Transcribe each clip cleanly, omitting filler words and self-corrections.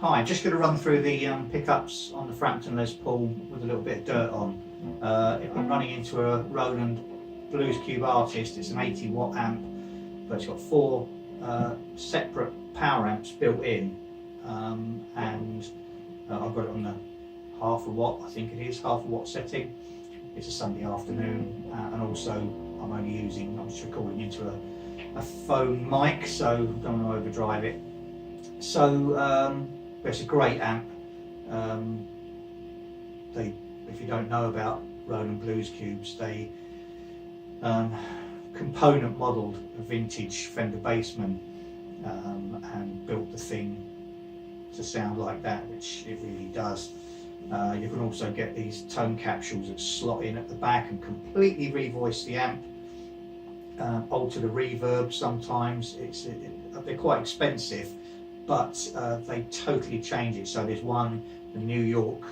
Hi, I'm just going to run through the pickups on the Frampton Les Paul with a little bit of dirt on. I'm running into a Roland Blues Cube Artist. It's an 80 watt amp, but it's got 4 separate power amps built in, and I've got it on the half a watt, I think it is, half a watt setting. It's a Sunday afternoon, and also I'm just recording into a phone mic, so don't want to overdrive it. So it's a great amp. If you don't know about Roland Blues Cubes, they component modelled a vintage Fender Bassman and built the thing to sound like that, which it really does. You can also get these tone capsules that slot in at the back and completely revoice the amp, alter the reverb sometimes. They're quite expensive, but they totally change it. So there's one, the New York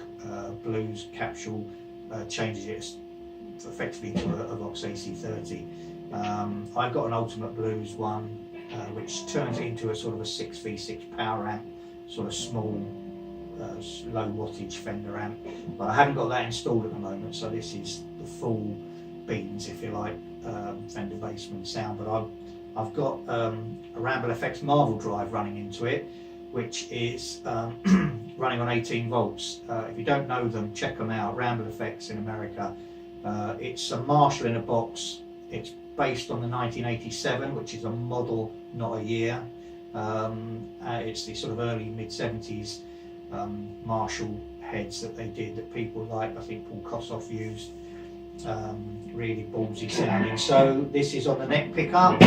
Blues capsule, changes it effectively to a Vox AC30. I've got an Ultimate Blues one, which turns it into a sort of a 6v6 power amp, sort of small, low wattage Fender amp, but I haven't got that installed at the moment, so this is the full beans, if you like, Fender Bassman sound. But I've got a Ramble FX Marvel drive running into it, which is running on 18 volts. If you don't know them, check them out. Ramble FX in America. It's a Marshall in a box. It's based on the 1987, which is a model, not a year. It's the sort of early mid-70s Marshall heads that they did, that people like, I think Paul Kossoff used. Really ballsy sounding. So this is on the neck pickup.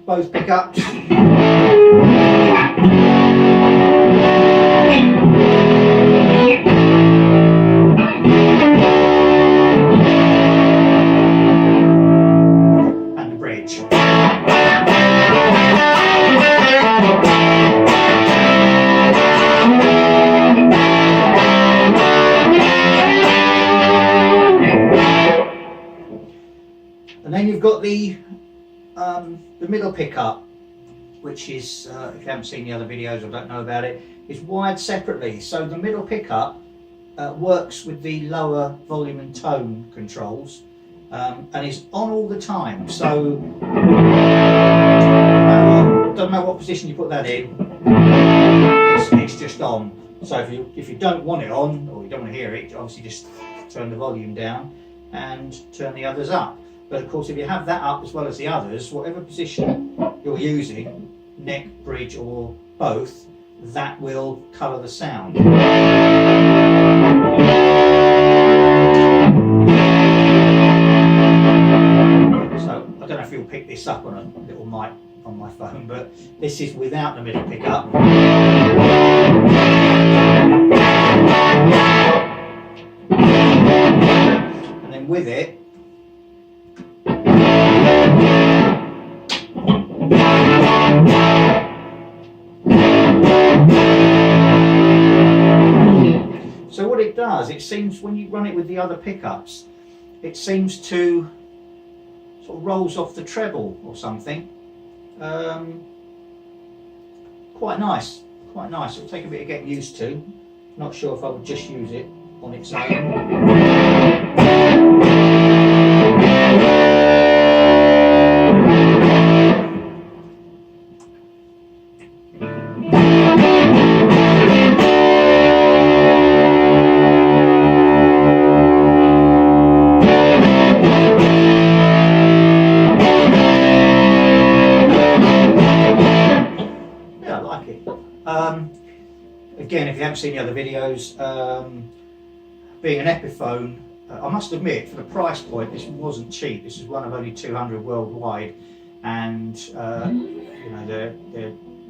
Both pickups. And the bridge. And then you've got the middle pickup, which is, if you haven't seen the other videos or don't know about it, is wired separately. So the middle pickup works with the lower volume and tone controls, and is on all the time. So don't know what position you put that in, it's just on. So if you don't want it on, or you don't want to hear it, obviously just turn the volume down and turn the others up. But of course, if you have that up as well as the others, whatever position you're using, neck, bridge or both, that will colour the sound. So I don't know if you'll pick this up on a little mic on my phone, but this is without the middle pickup. And then with it, so what it does, it seems when you run it with the other pickups, it seems to sort of rolls off the treble or something. Quite nice, quite nice. It'll take a bit of getting used to. Not sure if I would just use it on its own. Again, if you haven't seen the other videos, being an Epiphone, I must admit, for the price point, this wasn't cheap. This is one of only 200 worldwide, and you know, they're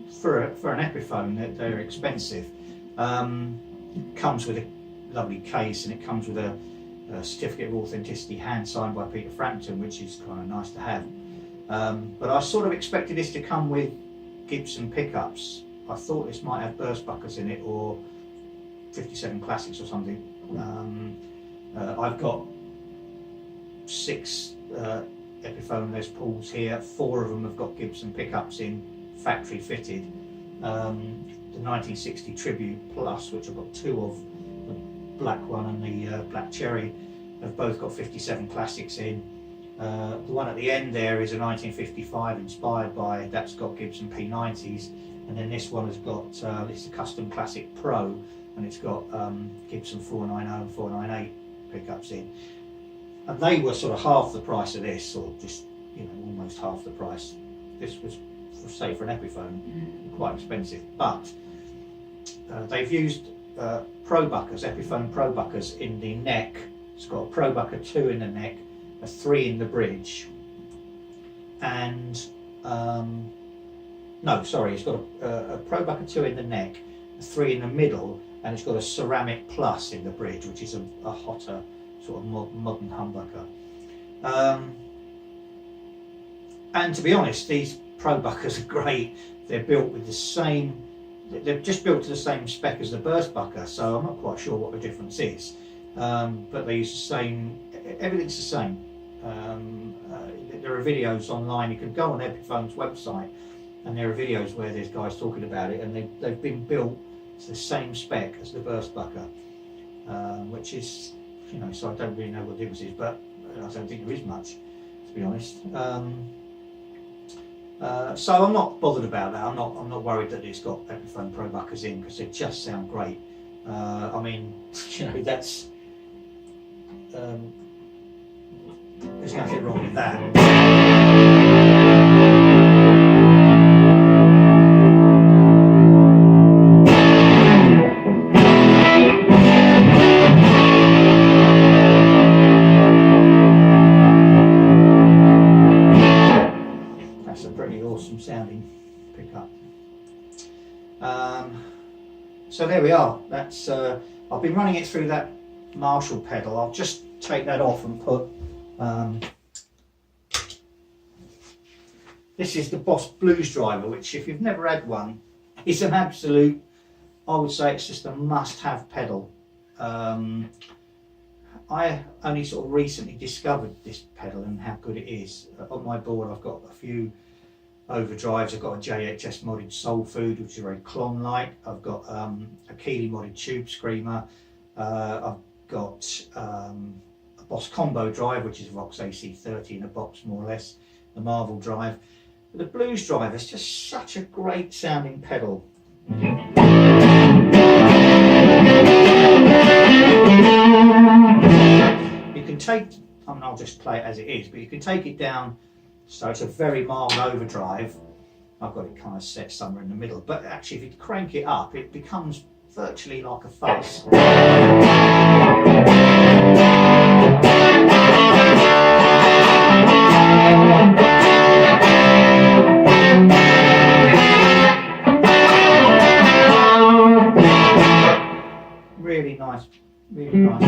for an Epiphone, they're expensive. Comes with a lovely case, and it comes with a certificate of authenticity hand signed by Peter Frampton, which is kind of nice to have. But I sort of expected this to come with Gibson pickups. I thought this might have burst buckers in it or 57 Classics or something. I've got 6 Epiphone Les Pauls here. 4 of them have got Gibson pickups in, factory fitted. The 1960 Tribute Plus, which I've got 2 of, the black one and the black cherry, have both got 57 Classics in. The one at the end there is a 1955 inspired by, that's got Gibson P90s, and then this one has got, this is a Custom Classic Pro, and it's got Gibson 490 and 498 pickups in. And they were sort of half the price of this, or just, you know, almost half the price. This was, say, for an Epiphone, quite expensive, but they've used Pro Buckers, Epiphone Pro Buckers in the neck. It's got a Pro Bucker 2 in the neck, a 3 in the bridge, and no, sorry, it's got a Pro Bucker 2 in the neck, a 3 in the middle, and it's got a Ceramic Plus in the bridge, which is a hotter sort of modern humbucker. And to be honest, these Pro Buckers are great. They're built with the same, they're just built to the same spec as the burst bucker, so I'm not quite sure what the difference is. But they use the same, everything's the same. There are videos online, you can go on Epiphone's website, and there are videos where there's guys talking about it, and they've been built to the same spec as the burst bucker, which is, you know, so I don't really know what the difference is, but I don't think there is much, to be honest. So I'm not bothered about that. I'm not worried that it's got Epiphone Pro Buckers in, because they just sound great. I mean, you know, that's there's nothing wrong with that. That's a pretty awesome sounding pickup. So there we are. That's I've been running it through that Marshall pedal. I'll just take that off and put this is the Boss Blues Driver, which, if you've never had one, is an absolute, I would say it's just a must-have pedal. I only sort of recently discovered this pedal and how good it is. On my board I've got a few overdrives. I've got a JHS modded Soul Food, which is very clone-like. I've got a Keeley modded Tube Screamer. I've got a Boss Combo Drive, which is Vox AC30 in a box, more or less, the Marvel drive. But the Blues Drive is just such a great sounding pedal. You can take, I mean, I'll just play it as it is, but you can take it down so it's a very mild overdrive. I've got it kind of set somewhere in the middle, but actually if you crank it up, it becomes virtually like a fuzz. Really nice, really nice.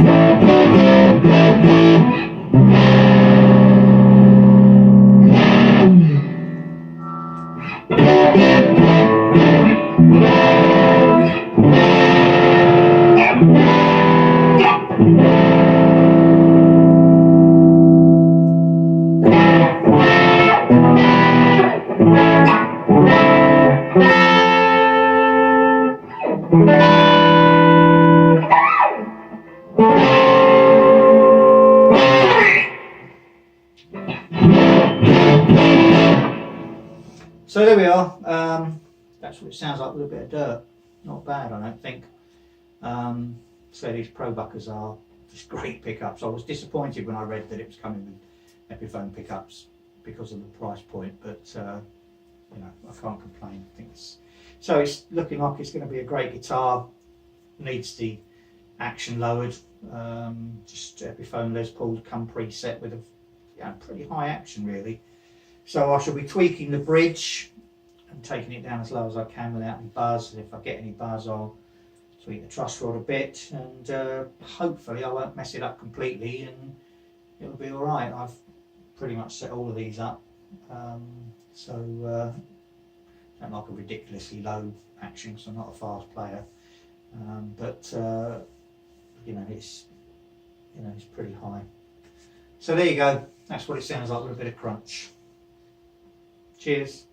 So there we are. That's what it sounds like with a bit of dirt. Not bad, I don't think. So these Pro Buckers are just great pickups. I was disappointed when I read that it was coming with Epiphone pickups because of the price point, but you know, I can't complain. I think so it's looking like it's going to be a great guitar. Needs the action lowered. Just Epiphone Les Pauls come preset with a pretty high action, really. So I shall be tweaking the bridge and taking it down as low as I can without any buzz. If I get any buzz, I'll tweak the truss rod a bit, and hopefully I won't mess it up completely and it'll be all right. I've pretty much set all of these up, so at like a ridiculously low action because I'm not a fast player, but you know, it's pretty high. So there you go. That's what it sounds like with a bit of crunch. Cheers.